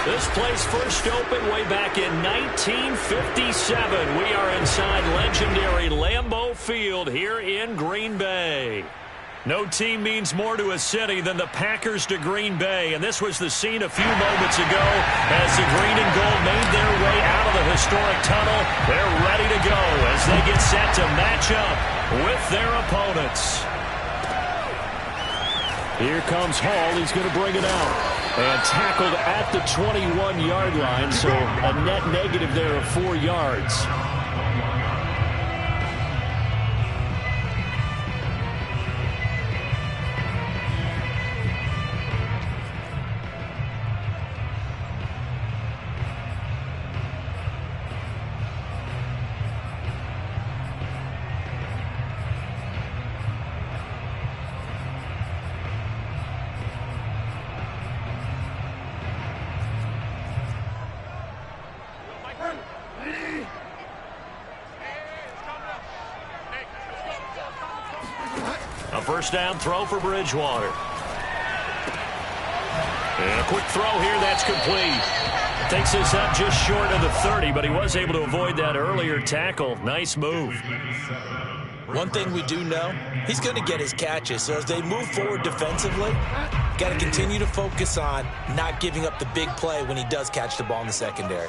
This place first opened way back in 1957. We are inside legendary Lambeau Field here in Green Bay. No team means more to a city than the Packers to Green Bay, and this was the scene a few moments ago as the green and gold made their way out of the historic tunnel. They're ready to go as they get set to match up with their opponents. Here comes Hall. He's going to bring it out. And tackled at the 21-yard line, so a net negative there of 4 yards. A first down throw for Bridgewater. And a quick throw here, that's complete. Takes us up just short of the 30, but he was able to avoid that earlier tackle. Nice move. One thing we do know, he's going to get his catches. So as they move forward defensively, got to continue to focus on not giving up the big play when he does catch the ball in the secondary.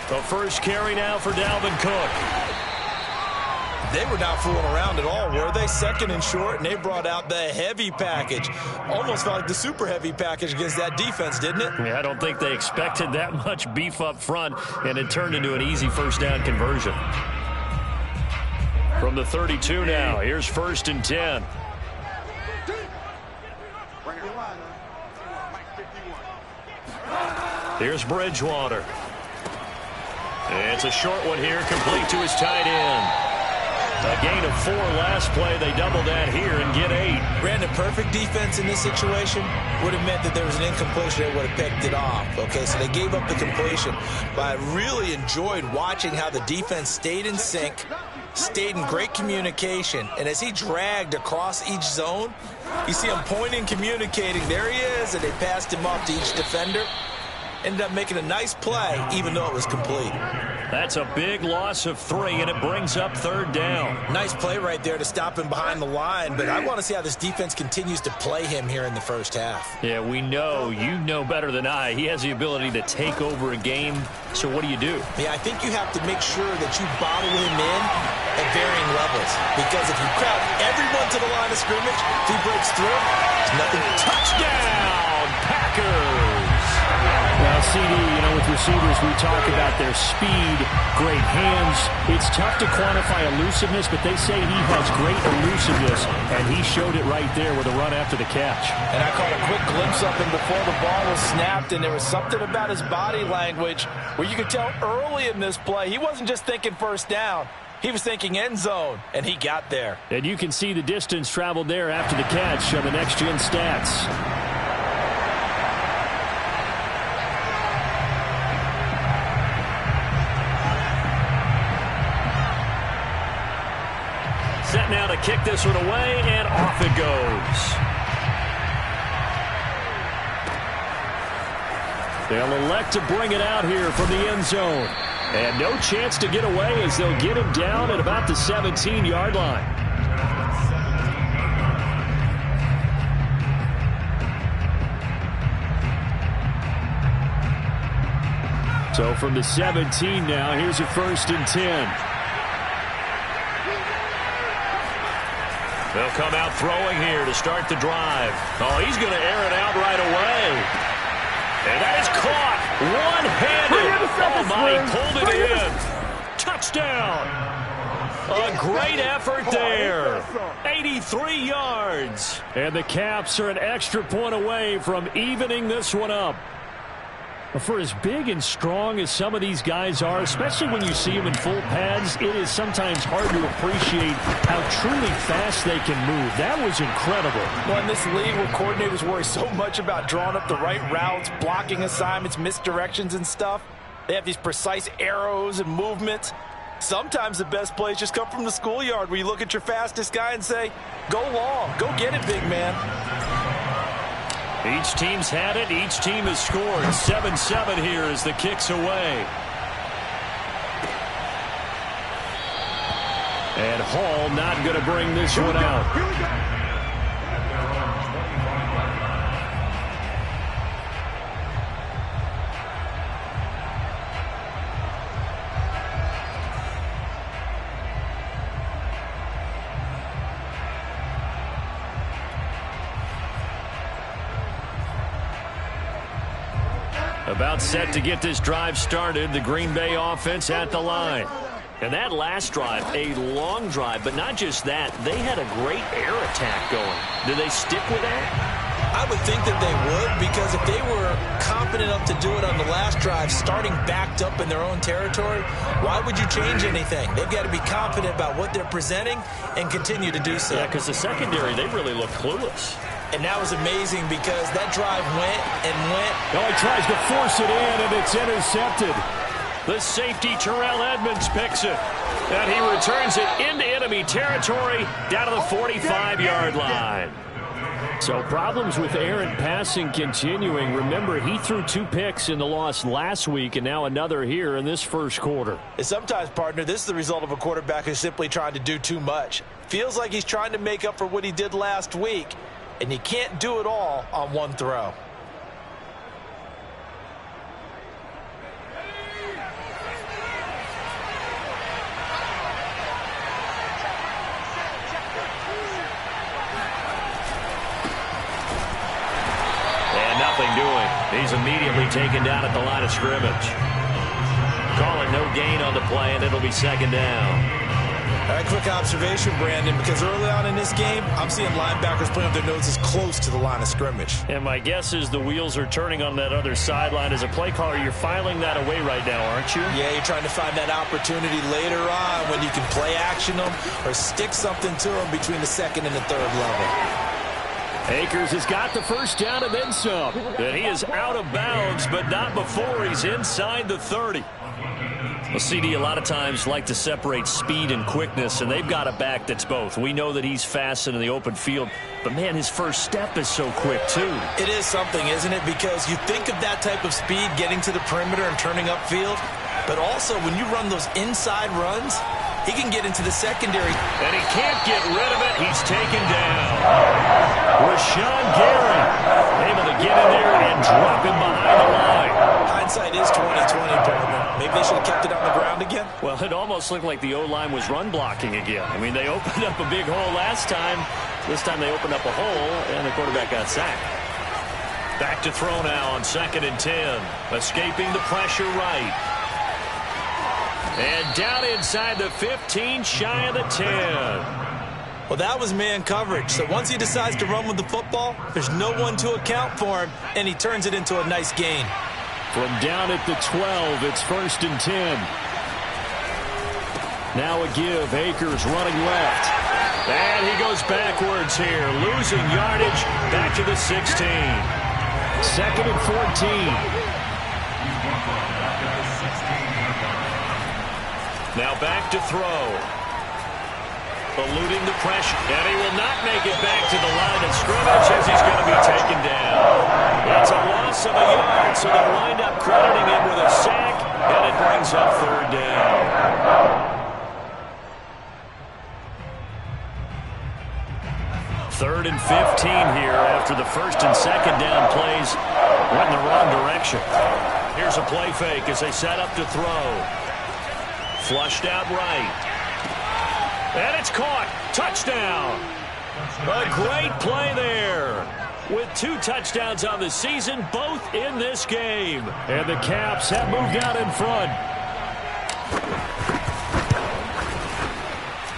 The first carry now for Dalvin Cook. They were not fooling around at all, were they? Second and short, and they brought out the heavy package. Almost felt like the super heavy package against that defense, didn't it? Yeah, I don't think they expected that much beef up front, and it turned into an easy first down conversion. From the 32 now, here's 1st and 10. Here's Bridgewater. It's a short one here, complete to his tight end. A gain of 4 last play. They double that here and get 8. Brandon, perfect defense in this situation would have meant that there was an incompletion. They would have picked it off. Okay, so they gave up the completion. But I really enjoyed watching how the defense stayed in sync, stayed in great communication. And as he dragged across each zone, you see him pointing, communicating. There he is, and they passed him off to each defender. Ended up making a nice play, even though it was complete. That's a big loss of 3, and it brings up 3rd down. Nice play right there to stop him behind the line, but I want to see how this defense continues to play him here in the first half. Yeah, we know. You know better than I. He has the ability to take over a game, so what do you do? Yeah, I think you have to make sure that you bottle him in at varying levels, because if you crowd everyone to the line of scrimmage, if he breaks through, there's nothing. Touchdown, Packers! Well, CD, with receivers, we talk about their speed, great hands. It's tough to quantify elusiveness, but they say he has great elusiveness, and he showed it right there with a run after the catch. And I caught a quick glimpse of him before the ball was snapped, and there was something about his body language where you could tell early in this play he wasn't just thinking first down. He was thinking end zone, and he got there. And you can see the distance traveled there after the catch on the next-gen stats. Set now to kick this one away, and off it goes. They'll elect to bring it out here from the end zone. And no chance to get away as they'll get him down at about the 17-yard line. So from the 17 now, here's a 1st and 10. They'll come out throwing here to start the drive. Oh, he's going to air it out right away. And that is caught one-handed. Oh, my, pulled it in. Touchdown. A great effort there. 83 yards. And the Caps are an extra point away from evening this one up. For as big and strong as some of these guys are, especially when you see them in full pads, it is sometimes hard to appreciate how truly fast they can move. That was incredible. Well, in this league where coordinators worry so much about drawing up the right routes, blocking assignments, misdirections and stuff, they have these precise arrows and movements. Sometimes the best plays just come from the schoolyard where you look at your fastest guy and say, go long, go get it, big man. Each team's had it. Each team has scored. 7-7 here as the kick's away. And Hall not going to bring this one out. Here we go. About set to get this drive started. The Green Bay offense at the line. And that last drive, a long drive, but not just that. They had a great air attack going. Do they stick with that? I would think that they would, because if they were confident enough to do it on the last drive, starting backed up in their own territory, why would you change anything? They've got to be confident about what they're presenting and continue to do so. Yeah, because the secondary, they really look clueless. And that was amazing because that drive went and went. Oh, he tries to force it in, and it's intercepted. The safety, Terrell Edmonds, picks it. And he returns it into enemy territory down to the 45-yard line. So problems with errant passing continuing. Remember, he threw 2 picks in the loss last week, and now another here in this first quarter. And sometimes, partner, this is the result of a quarterback who's simply trying to do too much. Feels like he's trying to make up for what he did last week, and you can't do it all on one throw. He's immediately taken down at the line of scrimmage. Call it no gain on the play, and it'll be second down. All right, quick observation, Brandon, because early on in this game, I'm seeing linebackers putting up their noses close to the line of scrimmage. And my guess is the wheels are turning on that other sideline. As a play caller, you're filing that away right now, aren't you? Yeah, you're trying to find that opportunity later on when you can play action them or stick something to them between the second and the third level. Akers has got the first down and then some. And he is out of bounds, but not before he's inside the 30. Well, CD, a lot of times like to separate speed and quickness, and they've got a back that's both. We know that he's fast in the open field, but, man, his first step is so quick, too. It is something, isn't it? Because you think of that type of speed getting to the perimeter and turning upfield, but also when you run those inside runs, he can get into the secondary. And he can't get rid of it. He's taken down. Rashawn Gary able to get in there and drop him behind the line. Hindsight is 20/20, partner. Maybe they should have kept it on the ground again. Well, it almost looked like the O-line was run blocking again. I mean, they opened up a big hole last time. This time they opened up a hole, and the quarterback got sacked. Back to throw now on 2nd and 10. Escaping the pressure right. And down inside the 15, shy of the 10. Well, that was man coverage. So once he decides to run with the football, there's no one to account for him, and he turns it into a nice gain. From down at the 12, it's 1st and 10. Now a give. Akers running left. And he goes backwards here, losing yardage back to the 16. 2nd and 14. Now back to throw. Eluding the pressure. And he will not make it back to the line of scrimmage as he's going to be taken down. It's a loss of a yard, so they'll wind up crediting him with a sack, and it brings up 3rd down. Third and 15 here after the 1st and 2nd down plays went in the wrong direction. Here's a play fake as they set up to throw. Flushed out right. And it's caught. Touchdown. A great play there. With 2 touchdowns on the season, both in this game. And the Caps have moved out in front.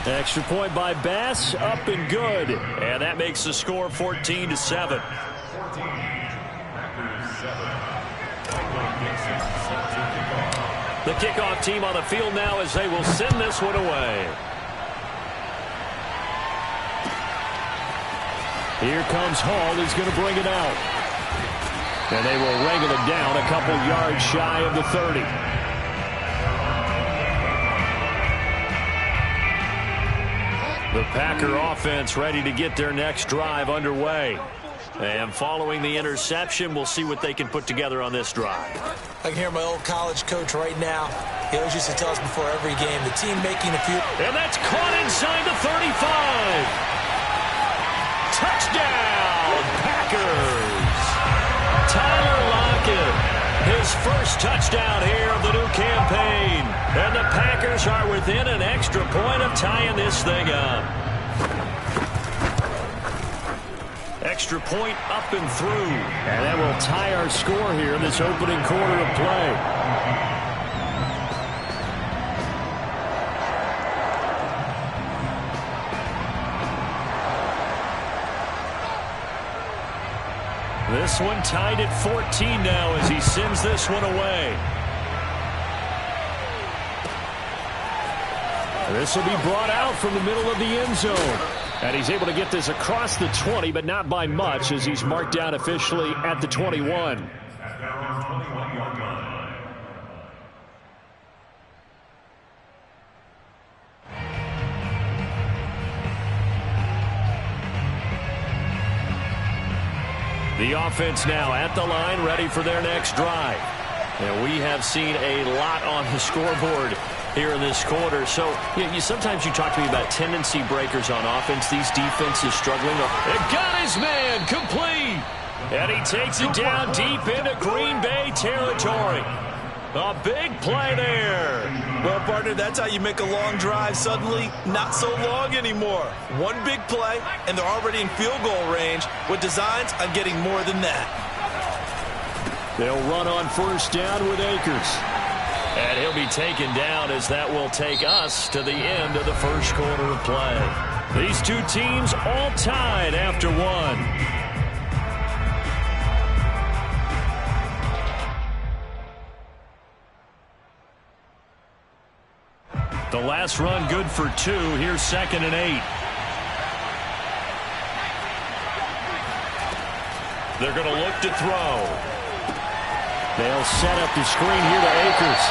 Extra point by Bass, up and good. And that makes the score 14-7. The kickoff team on the field now as they will send this one away. Here comes Hall. He's going to bring it out. And they will wrangle it down a couple yards shy of the 30. The Packer offense ready to get their next drive underway. And following the interception, we'll see what they can put together on this drive. I can hear my old college coach right now. He always used to tell us before every game, the team making a few... And that's caught inside the 35. Touchdown, Packers. Tyler Lockett, his first touchdown here of the new campaign. And the Packers are within an extra point of tying this thing up. Extra point up and through. And that will tie our score here in this opening quarter of play. This one tied at 14 now as he sends this one away. This will be brought out from the middle of the end zone. And he's able to get this across the 20, but not by much as he's marked down officially at the 21. The offense now at the line, ready for their next drive. And we have seen a lot on the scoreboard here in this quarter. So sometimes you talk to me about tendency breakers on offense. These defenses struggling. It got his man complete. And he takes it down deep into Green Bay territory. A big play there. Well, partner, that's how you make a long drive suddenly not so long anymore. One big play, and they're already in field goal range with designs on getting more than that. They'll run on first down with Akers. And he'll be taken down as that will take us to the end of the first quarter of play. These two teams all tied after one. The last run good for 2. Here's 2nd and 8. They're going to look to throw. They'll set up the screen here to Akers.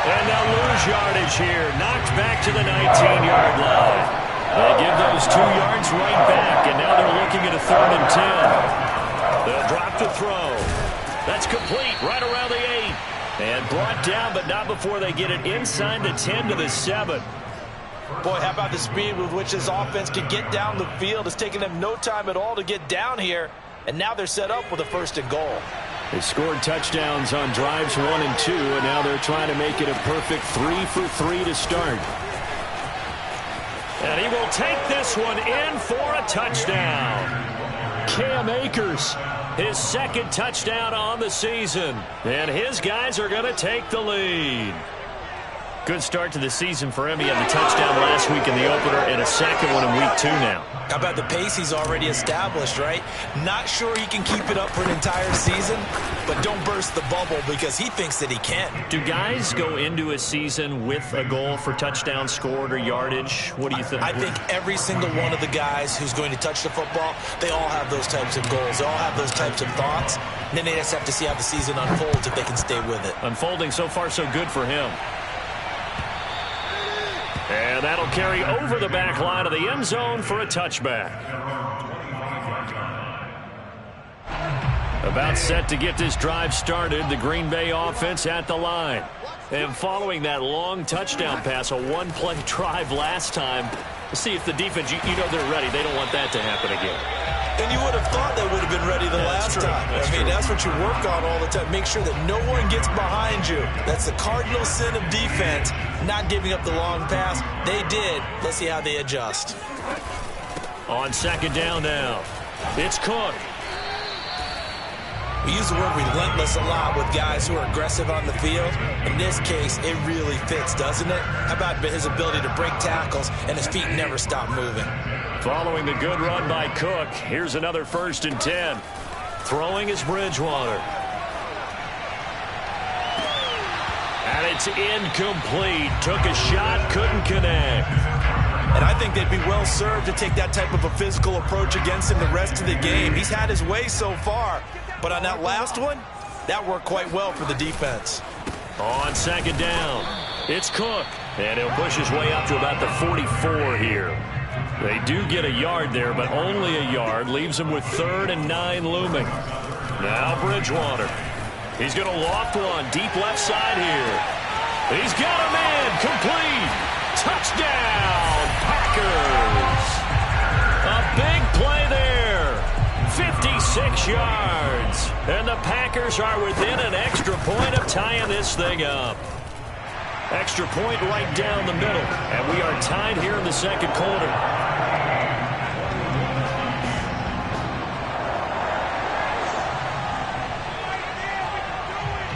And they'll lose yardage here. Knocked back to the 19-yard line. They give those 2 yards right back, and now they're looking at a 3rd and 10. They'll drop the throw. That's complete right around the 8. And brought down, but not before they get it inside the 10 to the 7. Boy, how about the speed with which this offense can get down the field? It's taken them no time at all to get down here. And now they're set up with a 1st and goal. They scored touchdowns on drives 1 and 2, and now they're trying to make it a perfect 3 for 3 to start. And he will take this one in for a touchdown. Cam Akers. His 2nd touchdown on the season. And his guys are going to take the lead. Good start to the season for him. He had the touchdown last week in the opener and a 2nd one in week 2 now. How about the pace he's already established, right? Not sure he can keep it up for an entire season, but don't burst the bubble because he thinks that he can. Do guys go into a season with a goal for touchdown scored or yardage? What do you think? I think every single one of the guys who's going to touch the football, they all have those types of goals. They all have those types of thoughts. And then they just have to see how the season unfolds if they can stay with it. Unfolding so far so good for him. And that'll carry over the back line of the end zone for a touchback. About set to get this drive started, the Green Bay offense at the line. And following that long touchdown pass, a one-play drive last time, we'll see if the defense, you know they're ready. They don't want that to happen again. And you would have thought they would have been ready the last time. I mean, that's what you work on all the time. Make sure that no one gets behind you. That's the cardinal sin of defense, not giving up the long pass. They did. Let's see how they adjust. On 2nd down now, it's Cook. We use the word relentless a lot with guys who are aggressive on the field. In this case, it really fits, doesn't it? How about his ability to break tackles and his feet never stop moving? Following the good run by Cook, here's another 1st and 10. Throwing is Bridgewater. And it's incomplete. Took a shot, couldn't connect. And I think they'd be well served to take that type of a physical approach against him the rest of the game. He's had his way so far. But on that last one, that worked quite well for the defense. On 2nd down, it's Cook. And he'll push his way up to about the 44 here. They do get a yard there, but only a yard. Leaves them with 3rd and 9 looming. Now Bridgewater. He's going to loft one. Deep left side here. He's got a man. Complete. Touchdown, Packers. A big play there. 56 yards. And the Packers are within an extra point of tying this thing up. Extra point right down the middle. And we are tied here in the second quarter.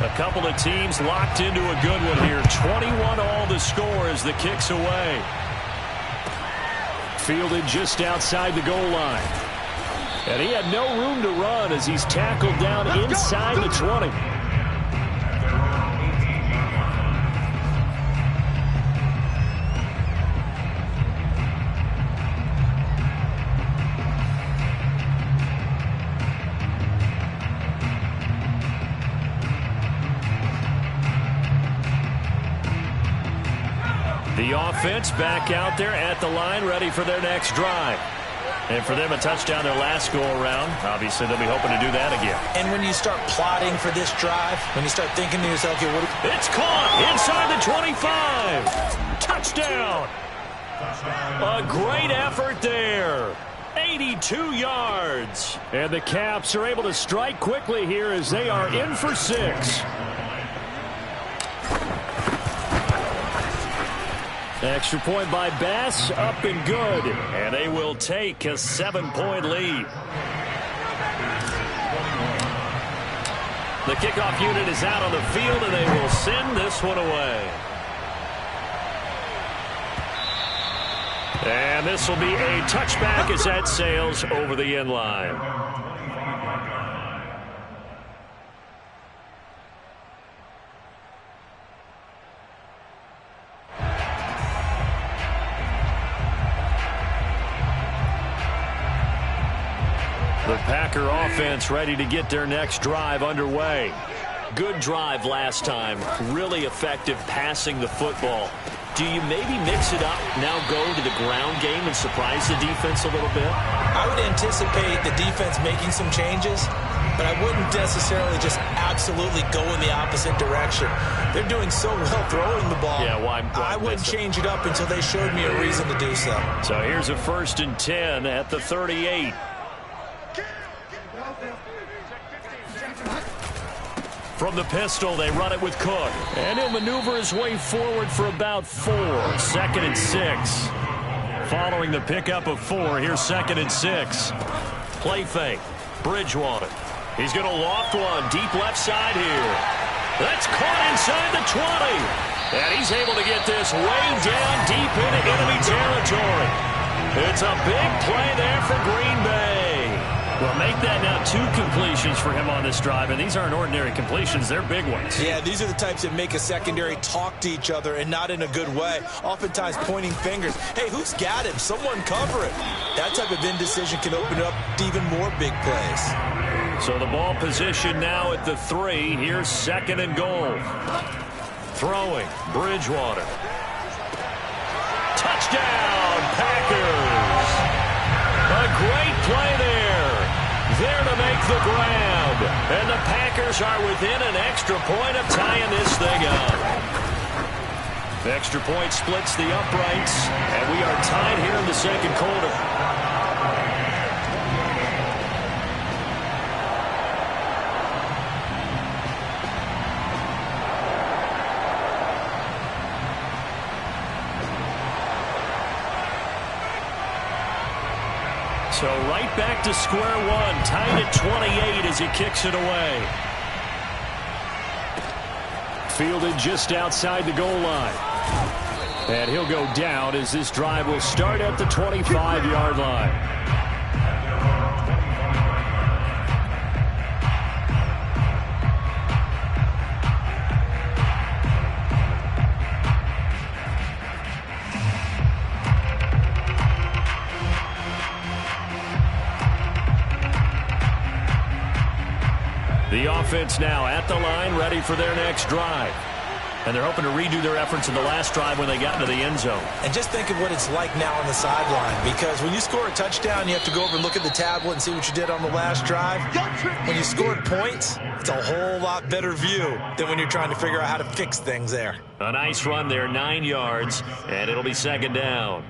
A couple of teams locked into a good one here. 21-all the score as the kick's away. Fielded just outside the goal line. And he had no room to run as he's tackled down inside the 20. The offense back out there at the line, ready for their next drive. And for them, a touchdown their last go-around. Obviously, they'll be hoping to do that again. And when you start plotting for this drive, when you start thinking to yourself, okay, it's caught inside the 25. Touchdown. A great effort there. 82 yards. And the Caps are able to strike quickly here as they are in for 6. Extra point by Bass, up and good. And they will take a 7-point lead. The kickoff unit is out on the field, and they will send this one away. And this will be a touchback as that sails over the end line. The Packer offense ready to get their next drive underway. Good drive last time. Really effective passing the football. Do you maybe mix it up, now go to the ground game and surprise the defense a little bit? I would anticipate the defense making some changes, but I wouldn't necessarily just absolutely go in the opposite direction. They're doing so well throwing the ball. Yeah, why I wouldn't change it up until they showed me a reason to do so. So here's a 1st and 10 at the 38. From the pistol, they run it with Cook. And he'll maneuver his way forward for about 4. 2nd and 6. Following the pickup of 4, here's 2nd and 6. Play fake. Bridgewater. He's going to loft one deep left side here. That's caught inside the 20. And he's able to get this way down deep into enemy territory. It's a big play there for Green Bay. Well, make that now 2 completions for him on this drive, and these aren't ordinary completions. They're big ones. Yeah, these are the types that make a secondary talk to each other and not in a good way. Oftentimes pointing fingers. Hey, who's got him? Someone cover it. That type of indecision can open up even more big plays. So the ball position now at the 3. Here's 2nd and goal. Throwing. Bridgewater. Touchdown, Packers. A great play there. There to make the grab. And the Packers are within an extra point of tying this thing up. The extra point splits the uprights, and we are tied here in the second quarter. So right back to square one, tied at 28 as he kicks it away. Fielded just outside the goal line. And he'll go down as this drive will start at the 25-yard line. The offense now at the line, ready for their next drive. And they're hoping to redo their efforts in the last drive when they got into the end zone. And just think of what it's like now on the sideline, because when you score a touchdown, you have to go over and look at the tablet and see what you did on the last drive. When you scored points, it's a whole lot better view than when you're trying to figure out how to fix things there. A nice run there, 9 yards, and it'll be second down.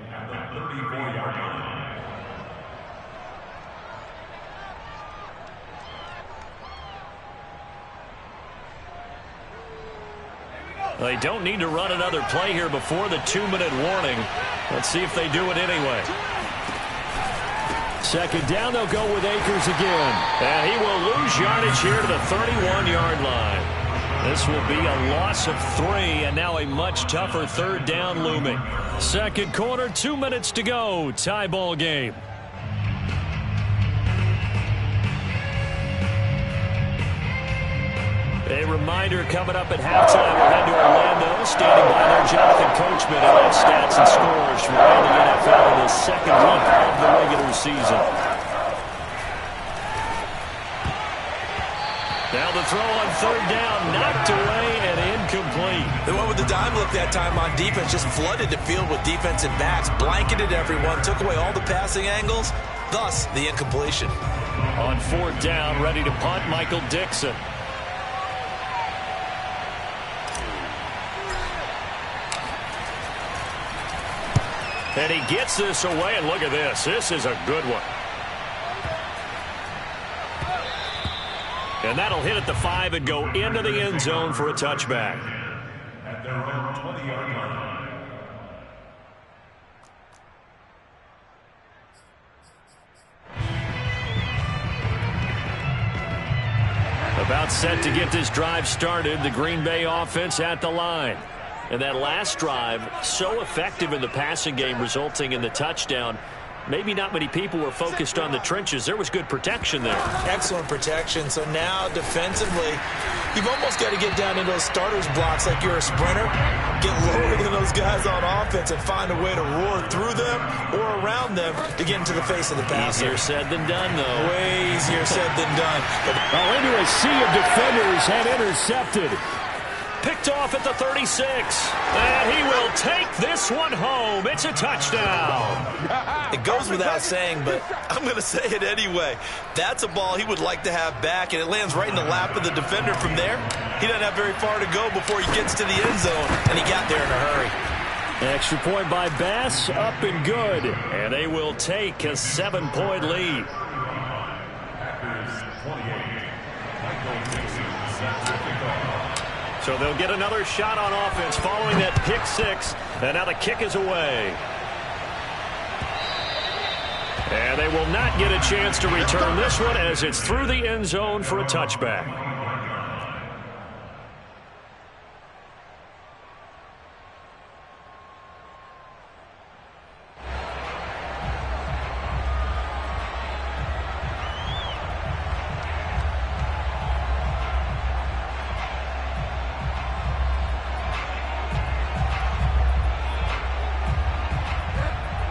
They don't need to run another play here before the 2-minute warning. Let's see if they do it anyway. Second down, they'll go with Akers again. And he will lose yardage here to the 31-yard line. This will be a loss of 3, and now a much tougher third down looming. Second quarter, 2 minutes to go. Tie ball game. A reminder coming up at halftime. We'll head to Orlando. Standing by there, Jonathan Coachman. And that's stats and scores from around the NFL in the second week of the regular season. Now the throw on third down, knocked away and incomplete. They went with the dime look that time on defense, just flooded the field with defensive backs, blanketed everyone, took away all the passing angles, thus the incompletion. On fourth down, ready to punt, Michael Dixon. And he gets this away, and look at this. This is a good one. And that'll hit at the 5 and go into the end zone for a touchback. At their own 20-yard line. About set to get this drive started. The Green Bay offense at the line. And that last drive, so effective in the passing game, resulting in the touchdown. Maybe not many people were focused on the trenches. There was good protection there. Excellent protection. So now defensively, you've almost got to get down into those starters blocks like you're a sprinter. Get lower than those guys on offense and find a way to roar through them or around them to get into the face of the passer. Easier said than done, though. Way easier said than done. Into a sea of defenders and intercepted. Picked off at the 36. And he will take this one home. It's a touchdown. It goes without saying, but I'm going to say it anyway. That's a ball he would like to have back, and it lands right in the lap of the defender from there. He doesn't have very far to go before he gets to the end zone, and he got there in a hurry. Extra point by Bass, up and good. And they will take a 7-point lead. So they'll get another shot on offense following that pick 6. And now the kick is away. And they will not get a chance to return this one as it's through the end zone for a touchback.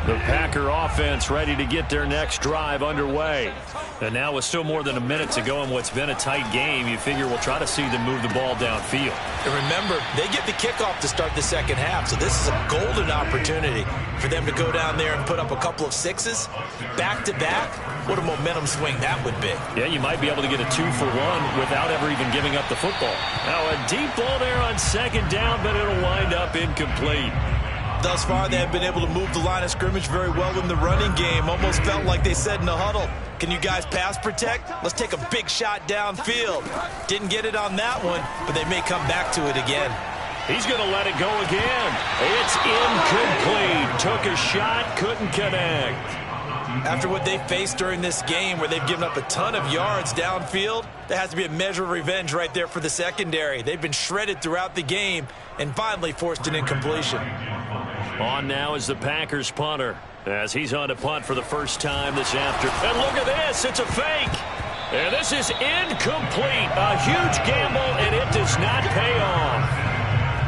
The Packer offense ready to get their next drive underway. And now with still more than a minute to go in what's been a tight game, you figure we'll try to see them move the ball downfield. And remember, they get the kickoff to start the second half, so this is a golden opportunity for them to go down there and put up a couple of 6s back-to-back. What a momentum swing that would be. Yeah, you might be able to get a 2-for-1 without ever even giving up the football. Now a deep ball there on second down, but it'll wind up incomplete. Thus far, they have been able to move the line of scrimmage very well in the running game. Almost felt like they said in the huddle, can you guys pass protect? Let's take a big shot downfield. Didn't get it on that one, but they may come back to it again. He's going to let it go again. It's incomplete. Took a shot, couldn't connect. After what they faced during this game where they've given up a ton of yards downfield, there has to be a measure of revenge right there for the secondary. They've been shredded throughout the game and finally forced an incompletion. On now is the Packers punter as he's on to punt for the first time this afternoon. And look at this. It's a fake. And this is incomplete. A huge gamble, and it does not pay off.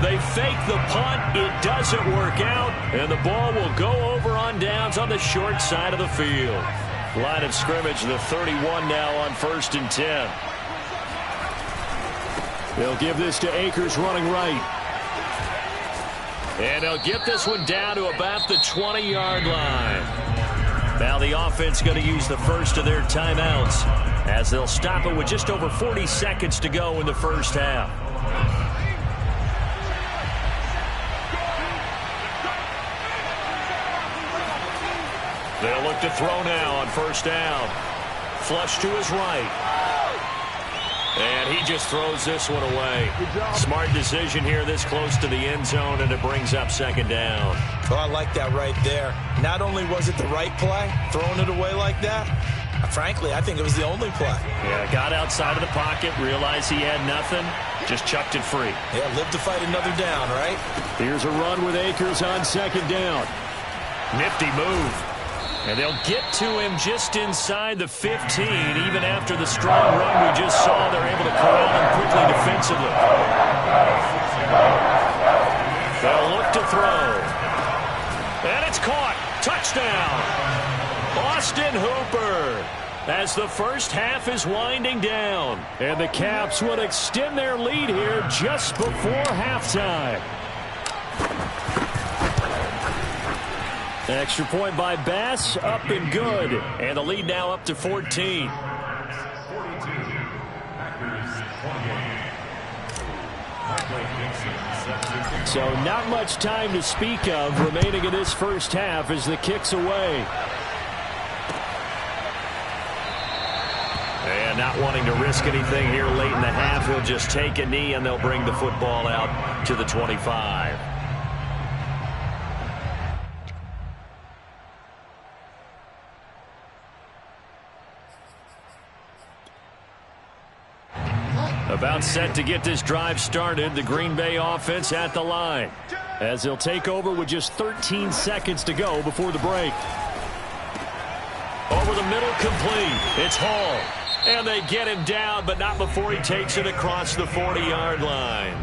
They fake the punt. It doesn't work out. And the ball will go over on downs on the short side of the field. Line of scrimmage, the 31 now on 1st and 10. They'll give this to Akers running right. And they'll get this one down to about the 20-yard line. Now the offense going to use the first of their timeouts as they'll stop it with just over 40 seconds to go in the first half. They'll look to throw now on first down. Flush to his right. And he just throws this one away. Smart decision here this close to the end zone, and it brings up second down. Oh, I like that right there. Not only was it the right play, throwing it away like that, frankly, I think it was the only play. Yeah, got outside of the pocket, realized he had nothing, just chucked it free. Yeah, live to fight another down, right? Here's a run with Akers on second down. Nifty move. And they'll get to him just inside the 15. Even after the strong run we just saw, they're able to corral him quickly defensively. They'll look to throw. And it's caught. Touchdown. Austin Hooper. As the first half is winding down. And the Caps would extend their lead here just before halftime. Extra point by Bass, up and good. And the lead now up to 14. So not much time to speak of remaining in this first half as the kick's away. And not wanting to risk anything here late in the half, he'll just take a knee and they'll bring the football out to the 25. About set to get this drive started, the Green Bay offense at the line. As they'll take over with just 13 seconds to go before the break. Over the middle, complete. It's Hall. And they get him down, but not before he takes it across the 40-yard line.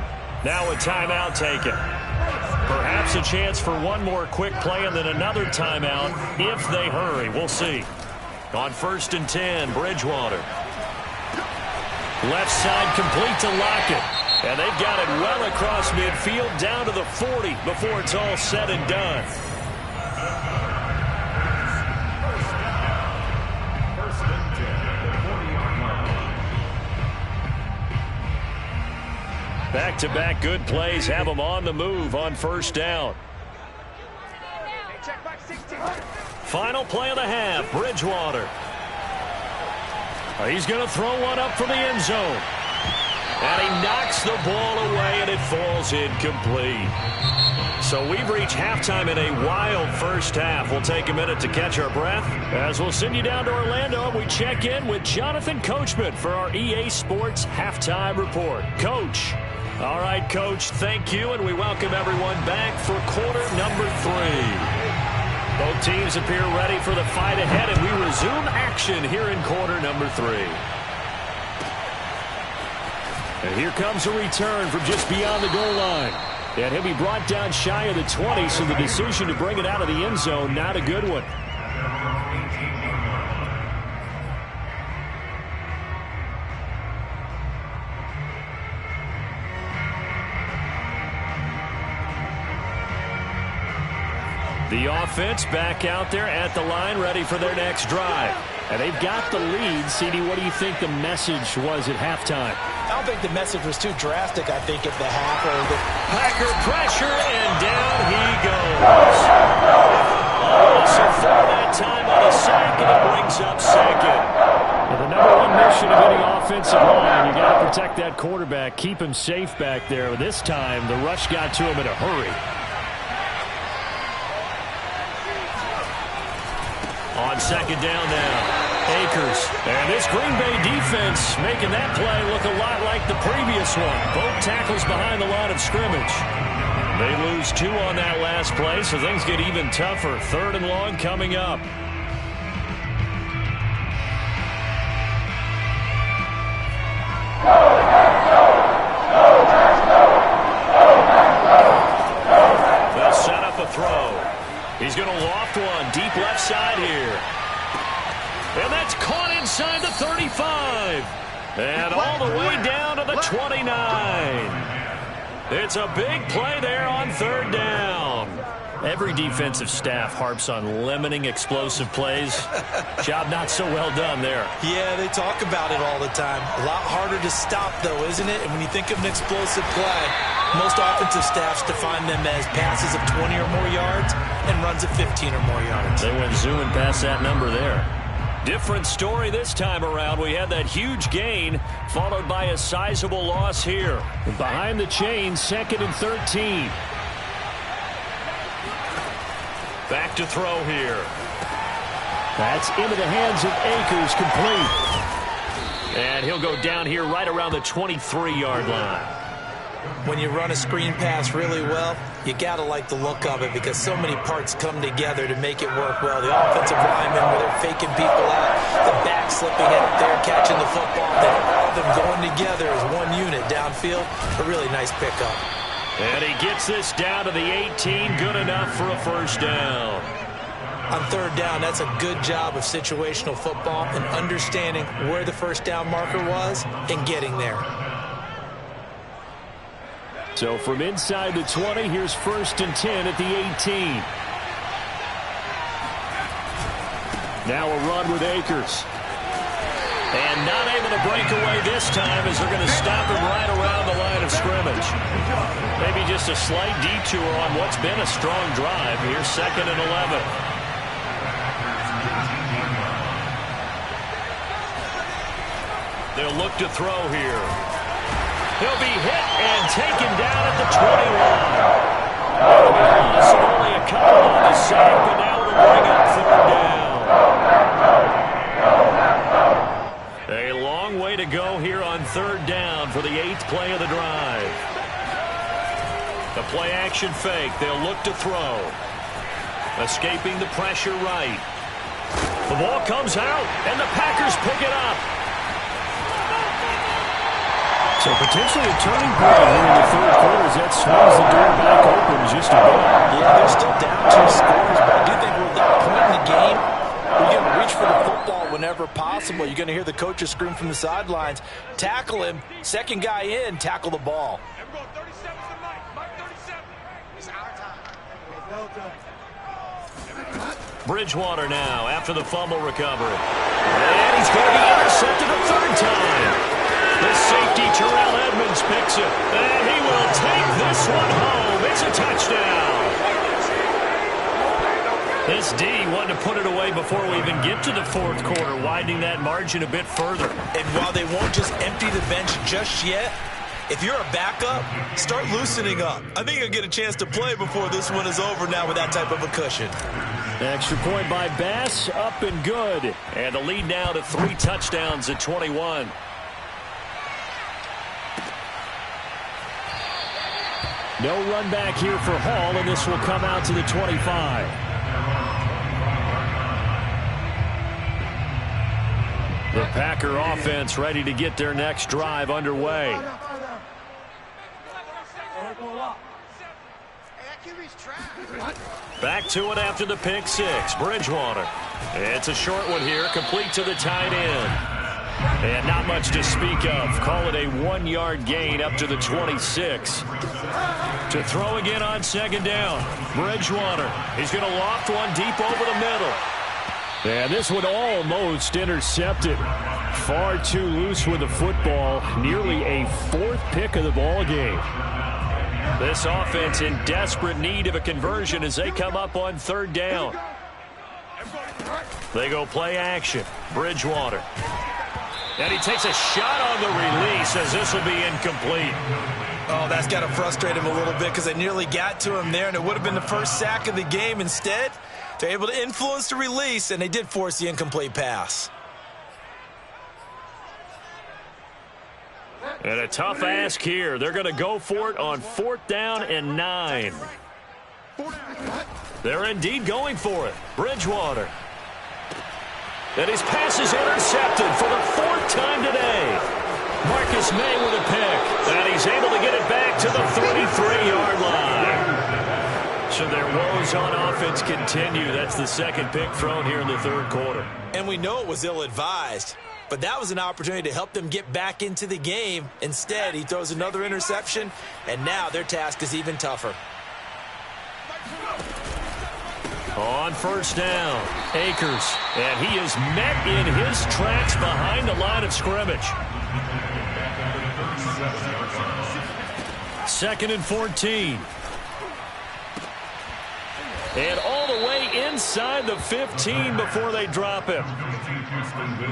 Now a timeout taken. Perhaps a chance for one more quick play and then another timeout if they hurry. We'll see. On 1st and 10, Bridgewater. Left side complete to Lockett. And they've got it well across midfield down to the 40 before it's all said and done. Back-to-back good plays have them on the move on first down. Final play of the half, Bridgewater. He's going to throw one up from the end zone. And he knocks the ball away, and it falls incomplete. So we've reached halftime in a wild first half. We'll take a minute to catch our breath as we'll send you down to Orlando and we check in with Jonathan Coachman for our EA Sports Halftime Report. Coach. All right, Coach, thank you, and we welcome everyone back for quarter number 3. Both teams appear ready for the fight ahead, and we resume action here in quarter number 3. And here comes a return from just beyond the goal line. And he'll be brought down shy of the 20, so the decision to bring it out of the end zone, not a good one. The offense back out there at the line, ready for their next drive. And they've got the lead. CD, what do you think the message was at halftime? I don't think the message was too drastic, I think, at the half. Packer pressure, and down he goes. So for that time on the sack, and it brings up second. Well, the number one mission of any offensive line, you got to protect that quarterback, keep him safe back there. This time, the rush got to him in a hurry. On second down now, Akers. And this Green Bay defense making that play look a lot like the previous one. Both tackles behind the line of scrimmage. They lose 2 on that last play, so things get even tougher. 3rd and long coming up. They'll set up a throw. He's going to loft one deep left side here. And that's caught inside the 35. And all the way down to the 29. It's a big play there on third down. Every defensive staff harps on limiting explosive plays. Job not so well done there. Yeah, they talk about it all the time. A lot harder to stop, though, isn't it? And when you think of an explosive play, most offensive staffs define them as passes of 20 or more yards and runs of 15 or more yards. They went zooming past that number there. Different story this time around. We had that huge gain, followed by a sizable loss here. Behind the chains, 2nd and 13. Back to throw here. That's into the hands of Akers, complete. And he'll go down here right around the 23-yard line. When you run a screen pass really well, you got to like the look of it because so many parts come together to make it work well. The offensive linemen, where they're faking people out, the back slipping in there, catching the football, then all of them going together as one unit downfield. A really nice pickup. And he gets this down to the 18, good enough for a first down. On third down, that's a good job of situational football and understanding where the first down marker was and getting there. So from inside the 20, here's 1st and 10 at the 18. Now a run with Akers. And not able to break away this time as they're going to stop him right around the line of scrimmage. Maybe just a slight detour on what's been a strong drive. Here's 2nd and 11. They'll look to throw here. He'll be hit and taken down at the 21. Loss of only a couple on the sack, but now it'll bring up third down. A long way to go here on third down for the 8th play of the drive. The play action fake. They'll look to throw. Escaping the pressure right. The ball comes out, and the Packers pick it up. So potentially a turning point here in the third quarter as that swings the door back open just a bit. Yeah, they're still down 2 scores, but I do think we're at that point in the game. We're going to reach for the football whenever possible. You're going to hear the coaches scream from the sidelines. Tackle him. Second guy in, tackle the ball. Bridgewater now after the fumble recovery. And he's going to be intercepted a third time. The safety, Terrell Edmonds, picks it. And he will take this one home. It's a touchdown. This D wanted to put it away before we even get to the fourth quarter, widening that margin a bit further. And while they won't just empty the bench just yet, if you're a backup, start loosening up. I think you'll get a chance to play before this one is over now with that type of a cushion. Extra point by Bass, up and good. And the lead now to 3 touchdowns at 21. No run back here for Hall, and this will come out to the 25. The Packer offense ready to get their next drive underway. Back to it after the pick 6. Bridgewater. It's a short one here, complete to the tight end. And not much to speak of. Call it a 1-yard gain up to the 26. To throw again on 2nd down. Bridgewater. He's going to loft one deep over the middle. And this one almost intercepted. Far too loose with the football. Nearly a 4th pick of the ball game. This offense in desperate need of a conversion as they come up on 3rd down. They go play action. Bridgewater. And he takes a shot on the release as this will be incomplete. Oh, that's got to frustrate him a little bit because they nearly got to him there, and it would have been the first sack of the game. Instead, they're able to influence the release, and they did force the incomplete pass. And a tough ask here. They're going to go for it on 4th down and 9. They're indeed going for it. Bridgewater. And his pass is intercepted for the 4th time today. Marcus May with a pick. And he's able to get it back to the 33-yard line. So their woes on offense continue. That's the 2nd pick thrown here in the 3rd quarter. And we know it was ill-advised. but that was an opportunity to help them get back into the game. Instead, he throws another interception, and now their task is even tougher. On first down, Akers, and he is met in his tracks behind the line of scrimmage. 2nd and 14. And all the way inside the 15 before they drop him.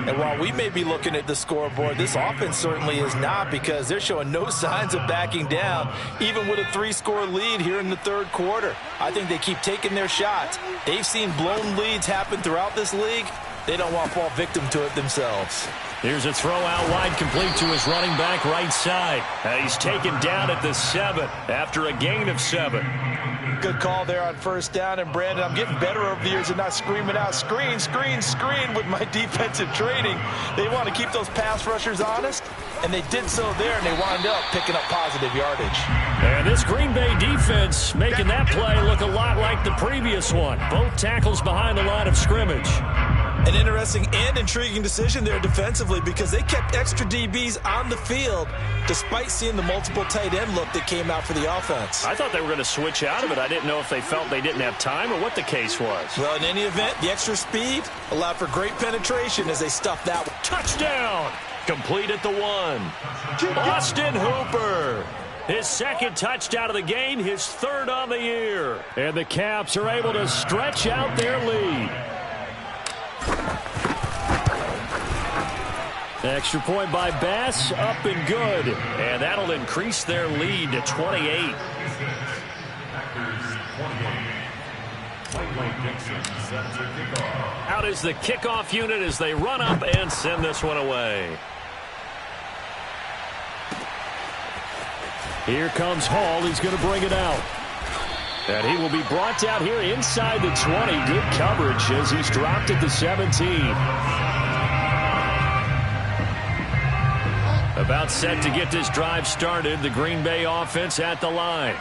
And while we may be looking at the scoreboard, this offense certainly is not, because they're showing no signs of backing down, even with a 3-score lead here in the 3rd quarter. I think they keep taking their shots. They've seen blown leads happen throughout this league. They don't want to fall victim to it themselves. Here's a throw out wide, complete to his running back right side. He's taken down at the 7 after a gain of 7. Good call there on first down. And, Brandon, I'm getting better over the years and not screaming out, screen, screen, screen with my defensive training. They want to keep those pass rushers honest, and they did so there, and they wound up picking up positive yardage. And this Green Bay defense making that play look a lot like the previous one. Both tackles behind the line of scrimmage. An interesting and intriguing decision there defensively, because they kept extra DBs on the field despite seeing the multiple tight end look that came out for the offense. I thought they were going to switch out of it. I didn't know if they felt they didn't have time or what the case was. Well, in any event, the extra speed allowed for great penetration as they stuffed that one. Touchdown! Complete at the 1. Austin Hooper. His 2nd touchdown of the game, his 3rd on the year. And the Caps are able to stretch out their lead. Extra point by Bass, up and good. And that'll increase their lead to 28. Out is the kickoff unit as they run up and send this one away. Here comes Hall. He's going to bring it out. And he will be brought down here inside the 20. Good coverage as he's dropped at the 17. About set to get this drive started. The Green Bay offense at the line.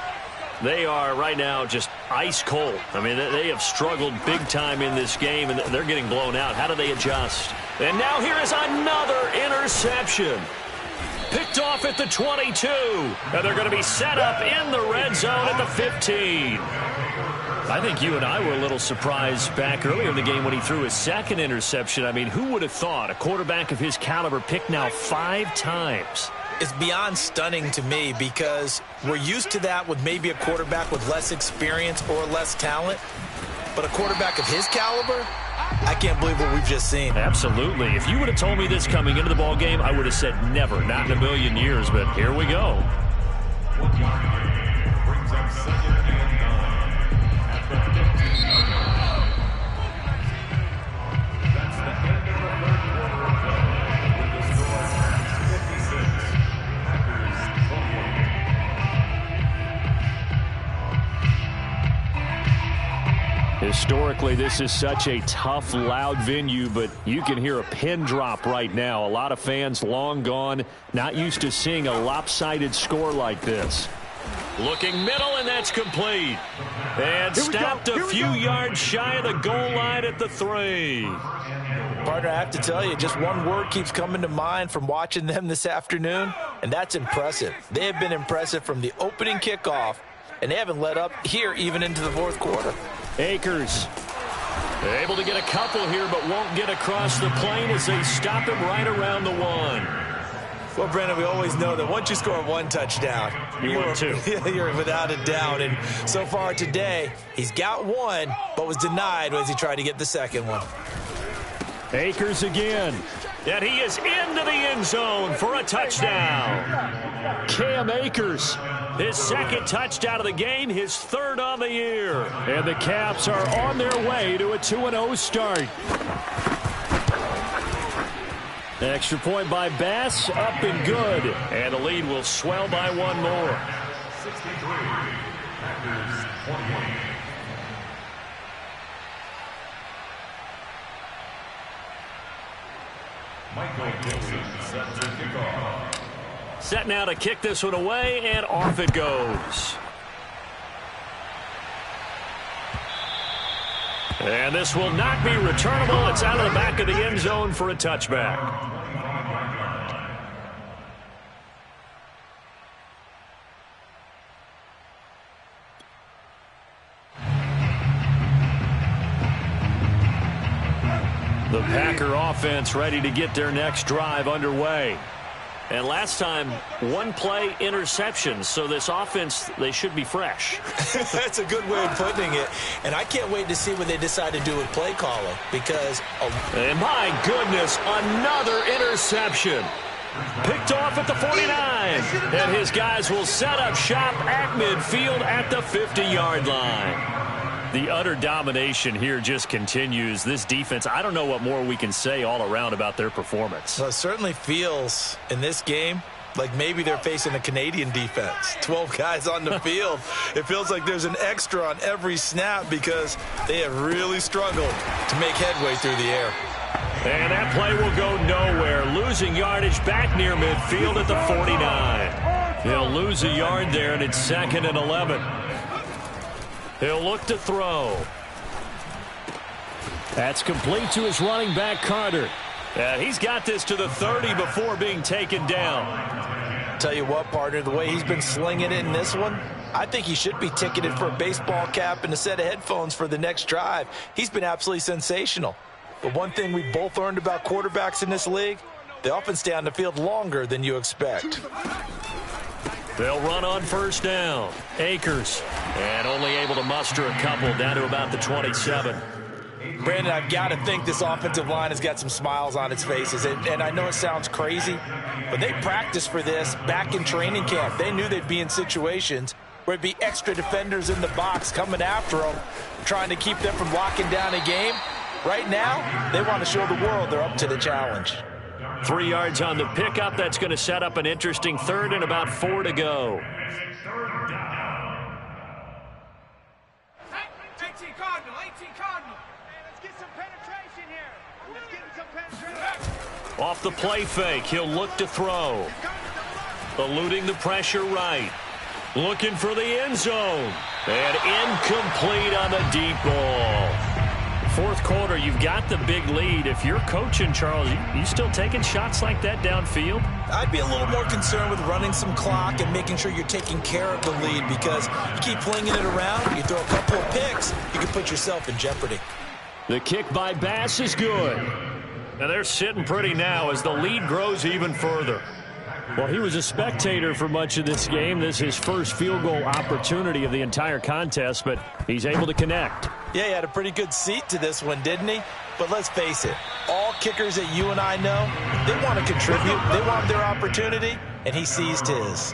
They are right now just ice cold. I mean, they have struggled big time in this game, and they're getting blown out. How do they adjust? And now here is another interception. Picked off at the 22. And they're going to be set up in the red zone at the 15. I think you and I were a little surprised back earlier in the game when he threw his 2nd interception. I mean, who would have thought a quarterback of his caliber picked now 5 times? It's beyond stunning to me, because we're used to that with maybe a quarterback with less experience or less talent. But a quarterback of his caliber, I can't believe what we've just seen. Absolutely. If you would have told me this coming into the ball game, I would have said never, not in a million years. But here we go. Brings up 2nd and 9 at the 15. That's the end of the 3rd quarter of play with the score 56. Packers 28. Historically, this is such a tough, loud venue, but you can hear a pin drop right now. A lot of fans long gone, not used to seeing a lopsided score like this. Looking middle, and that's complete. And stopped a few yards shy of the goal line at the 3. Partner, I have to tell you, just one word keeps coming to mind from watching them this afternoon, and that's impressive. They have been impressive from the opening kickoff, and they haven't let up here even into the 4th quarter. Akers able to get a couple here, but won't get across the plane as they stop him right around the 1. Well, Brandon, we always know that once you score 1 touchdown, you're 2. You're without a doubt. And so far today, he's got 1, but was denied as he tried to get the 2nd one. Akers again. And he is into the end zone for a touchdown. Cam Akers, his 2nd touchdown of the game, his 3rd on the year. And the Caps are on their way to a 2-0 start. Extra point by Bass, up and good. And the lead will swell by 1 more. 63, Packers 28. Set now to kick this one away, and off it goes. And this will not be returnable. It's out of the back of the end zone for a touchback. The Packer offense ready to get their next drive underway. And last time, one-play interception. So this offense, they should be fresh. That's a good way of putting it. And I can't wait to see what they decide to do with play calling. Because... And my goodness, another interception. Picked off at the 49. And his guys will set up shop at midfield at the 50-yard line. The utter domination here just continues. This defense, I don't know what more we can say all around about their performance. Well, it certainly feels in this game like maybe they're facing a Canadian defense. 12 guys on the field. It feels like there's an extra on every snap because they have really struggled to make headway through the air. And that play will go nowhere. Losing yardage back near midfield at the 49. He'll lose a yard there, and it's 2nd and 11. He'll look to throw. That's complete to his running back, Carter. And he's got this to the 30 before being taken down. Tell you what, partner, the way he's been slinging it in this one, I think he should be ticketed for a baseball cap and a set of headphones for the next drive. He's been absolutely sensational. But one thing we both learned about quarterbacks in this league, they often stay on the field longer than you expect. They'll run on first down. Akers. And only able to muster a couple down to about the 27. Brandon, I've got to think this offensive line has got some smiles on its faces. And I know it sounds crazy, but they practiced for this back in training camp. They knew they'd be in situations where it'd be extra defenders in the box coming after them, trying to keep them from locking down a game. Right now, they want to show the world they're up to the challenge. 3 yards on the pickup. That's going to set up an interesting 3rd and about 4 to go. Off the play fake, he'll look to throw. Eluding the pressure right. Looking for the end zone. And incomplete on the deep ball. 4th quarter, you've got the big lead. If you're coaching, Charles, you still taking shots like that downfield? I'd be a little more concerned with running some clock and making sure you're taking care of the lead, because you keep flinging it around, you throw a couple of picks, you can put yourself in jeopardy. The kick by Bass is good. And they're sitting pretty now as the lead grows even further. Well, he was a spectator for much of this game. This is his first field goal opportunity of the entire contest, but he's able to connect. Yeah, he had a pretty good seat to this one, didn't he? But let's face it, all kickers that you and I know, they want to contribute. They want their opportunity, and he seized his.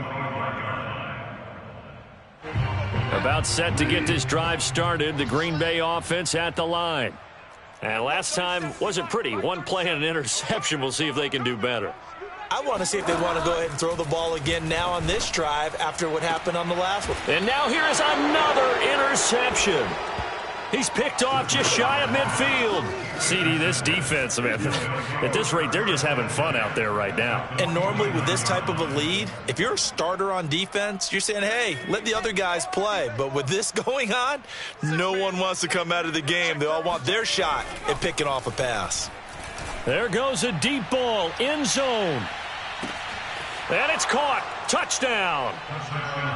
About set to get this drive started, the Green Bay offense at the line. And last time wasn't pretty. One play and an interception. We'll see if they can do better. I want to see if they want to go ahead and throw the ball again now on this drive after what happened on the last one. And now here is another interception. He's picked off just shy of midfield. CD, this defense, man, at this rate, they're just having fun out there right now. And normally with this type of a lead, if you're a starter on defense, you're saying, hey, let the other guys play. But with this going on, no one wants to come out of the game. They all want their shot at picking off a pass. There goes a deep ball, end zone. And it's caught. Touchdown.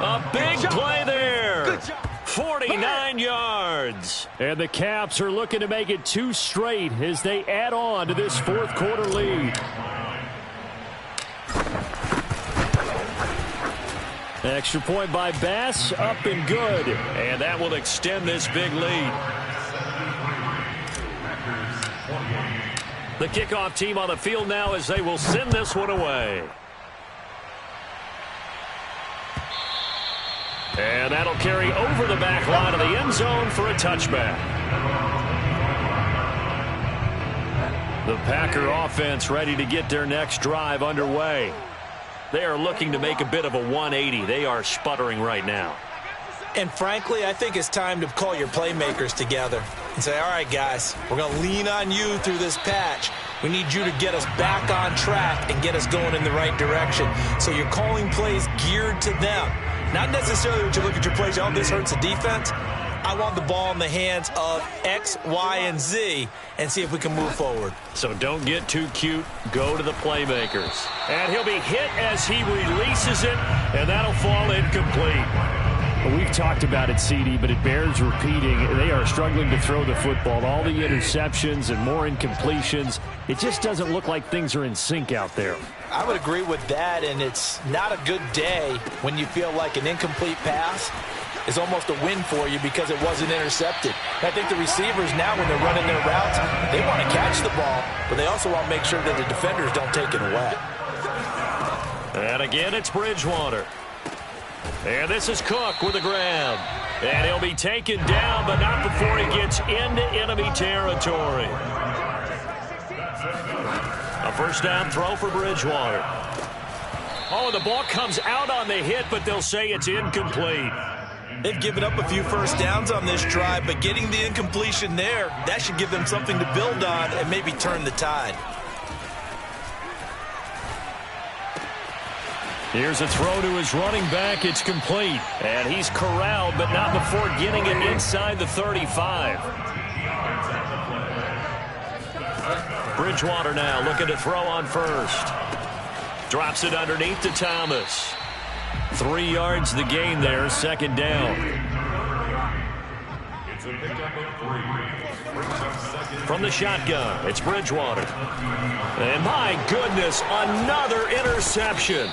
A big play there. 49 yards. And the Caps are looking to make it 2 straight as they add on to this 4th quarter lead. Extra point by Bass, up and good. And that will extend this big lead. The kickoff team on the field now as they will send this one away. And that'll carry over the back line of the end zone for a touchback. The Packer offense ready to get their next drive underway. They are looking to make a bit of a 180. They are sputtering right now. And frankly, I think it's time to call your playmakers together and say, all right, guys, we're going to lean on you through this patch. We need you to get us back on track and get us going in the right direction. So you're calling plays geared to them. Not necessarily when you look at your plays, oh, this hurts the defense. I want the ball in the hands of X, Y, and Z and see if we can move forward. So don't get too cute. Go to the playmakers. And he'll be hit as he releases it, and that'll fall incomplete. Well, we've talked about it, CD, but it bears repeating. They are struggling to throw the football. All the interceptions and more incompletions. It just doesn't look like things are in sync out there. I would agree with that, and it's not a good day when you feel like an incomplete pass is almost a win for you because it wasn't intercepted. I think the receivers now, when they're running their routes, they want to catch the ball, but they also want to make sure that the defenders don't take it away. And again, it's Bridgewater. And this is Cook with the grab. And he'll be taken down, but not before he gets into enemy territory. A first down throw for Bridgewater. Oh, the ball comes out on the hit, but they'll say it's incomplete. They've given up a few first downs on this drive, but getting the incompletion there, that should give them something to build on and maybe turn the tide. Here's a throw to his running back. It's complete. And he's corralled, but not before getting it inside the 35. Bridgewater now looking to throw on first. Drops it underneath to Thomas. 3 yards the gain there, second down. From the shotgun, it's Bridgewater. And my goodness, another interception.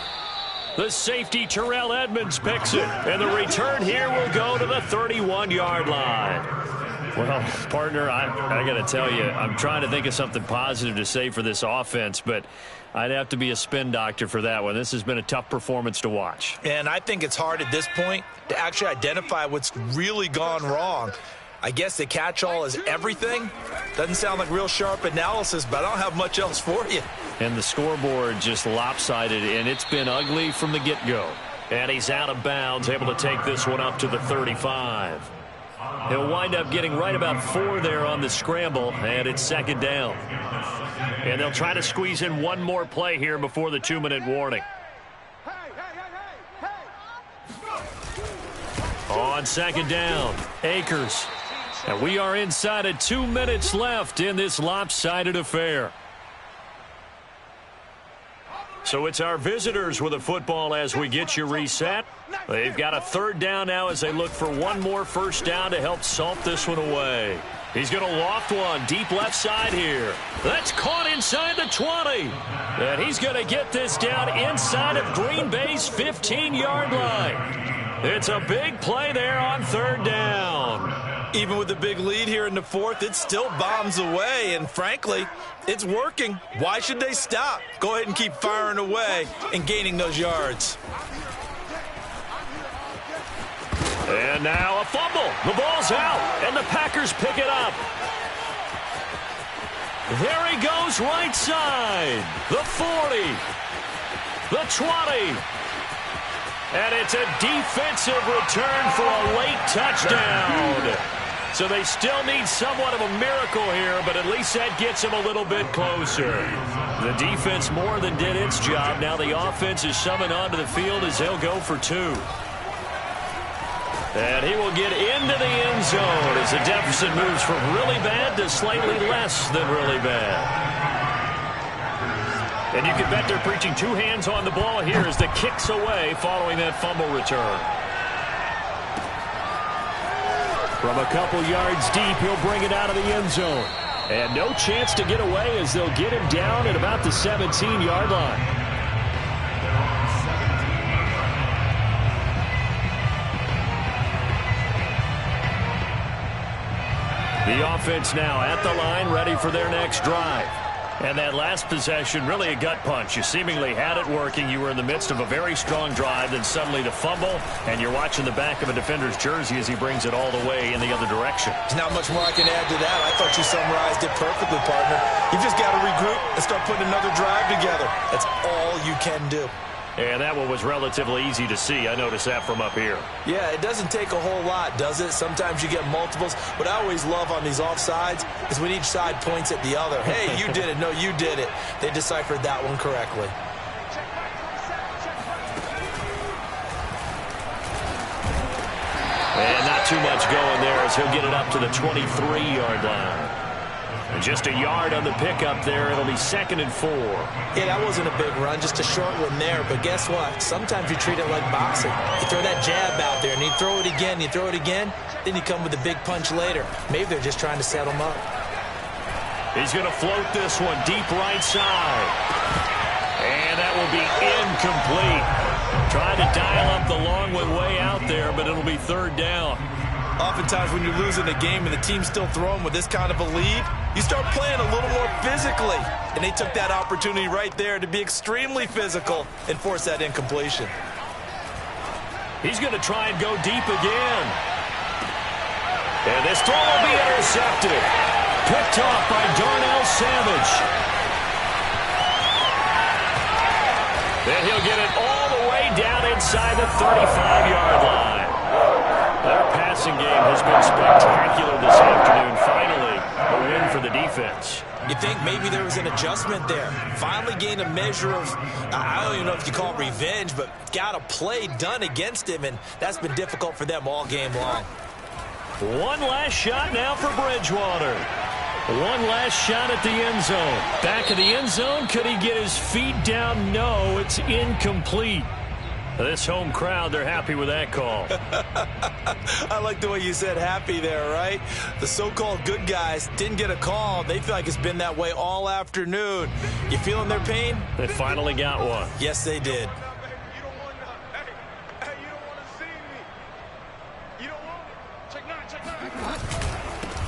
The safety, Terrell Edmonds, picks it. And the return here will go to the 31-yard line. Well, partner, I got to tell you, I'm trying to think of something positive to say for this offense, but I'd have to be a spin doctor for that one. This has been a tough performance to watch. And I think it's hard at this point to actually identify what's really gone wrong. I guess the catch-all is everything. Doesn't sound like real sharp analysis, but I don't have much else for you. And the scoreboard just lopsided, and it's been ugly from the get-go. And he's out of bounds, able to take this one up to the 35. He'll wind up getting right about 4 there on the scramble, and it's second down. And they'll try to squeeze in one more play here before the 2-minute warning. On second down, Akers. And we are inside of 2 minutes left in this lopsided affair. So it's our visitors with the football as we get you reset. They've got a third down now as they look for one more first down to help salt this one away. He's going to loft one deep left side here. That's caught inside the 20. And he's going to get this down inside of Green Bay's 15-yard line. It's a big play there on third down. Even with the big lead here in the fourth, it still bombs away, and frankly, it's working. Why should they stop? Go ahead and keep firing away and gaining those yards. And now a fumble. The ball's out, and the Packers pick it up. There he goes right side. The 40. The 20. And it's a defensive return for a late touchdown. So they still need somewhat of a miracle here, but at least that gets them a little bit closer. The defense more than did its job. Now the offense is summoned onto the field as they'll go for 2. And he will get into the end zone as the deficit moves from really bad to slightly less than really bad. And you can bet they're preaching 2 hands on the ball here as the kick's away following that fumble return. From a couple yards deep, he'll bring it out of the end zone. And no chance to get away as they'll get him down at about the 17-yard line. The offense now at the line, ready for their next drive. And that last possession, really a gut punch. You seemingly had it working. You were in the midst of a very strong drive, then suddenly the fumble, and you're watching the back of a defender's jersey as he brings it all the way in the other direction. There's not much more I can add to that. I thought you summarized it perfectly, partner. You just got to regroup and start putting another drive together. That's all you can do. And that one was relatively easy to see. I noticed that from up here. Yeah, it doesn't take a whole lot, does it? Sometimes you get multiples. What I always love on these offsides is when each side points at the other. Hey, you did it. No, you did it. They deciphered that one correctly. And not too much going there as he'll get it up to the 23-yard line. And just a yard on the pickup there. It'll be 2nd and 4. Yeah, that wasn't a big run, just a short one there. But guess what? Sometimes you treat it like boxing. You throw that jab out there, and you throw it again, then you come with a big punch later. Maybe they're just trying to set him up. He's going to float this one deep right side. And that will be incomplete. Trying to dial up the long one way out there, but it'll be 3rd down. Oftentimes when you're losing a game and the team's still throwing with this kind of a lead, you start playing a little more physically. And they took that opportunity right there to be extremely physical and force that incompletion. He's going to try and go deep again. And this throw will be intercepted. Picked off by Darnell Savage. Then he'll get it all the way down inside the 35-yard line. Their passing game has been spectacular this afternoon. Finally, a win for the defense. You think maybe there was an adjustment there. Finally gained a measure of, I don't even know if you call it revenge, but got a play done against him, and that's been difficult for them all game long. One last shot now for Bridgewater. One last shot at the end zone. Back of the end zone. Could he get his feet down? No, it's incomplete. This home crowd, they're happy with that call. I like the way you said happy there, right? The so-called good guys didn't get a call. They feel like it's been that way all afternoon. You feeling their pain? They finally got one. Yes, they did.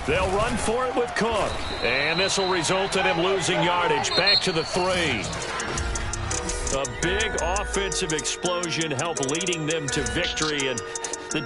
They'll run for it with Cook. And this will result in him losing yardage. Back to the 3. A big offensive explosion helped leading them to victory. And the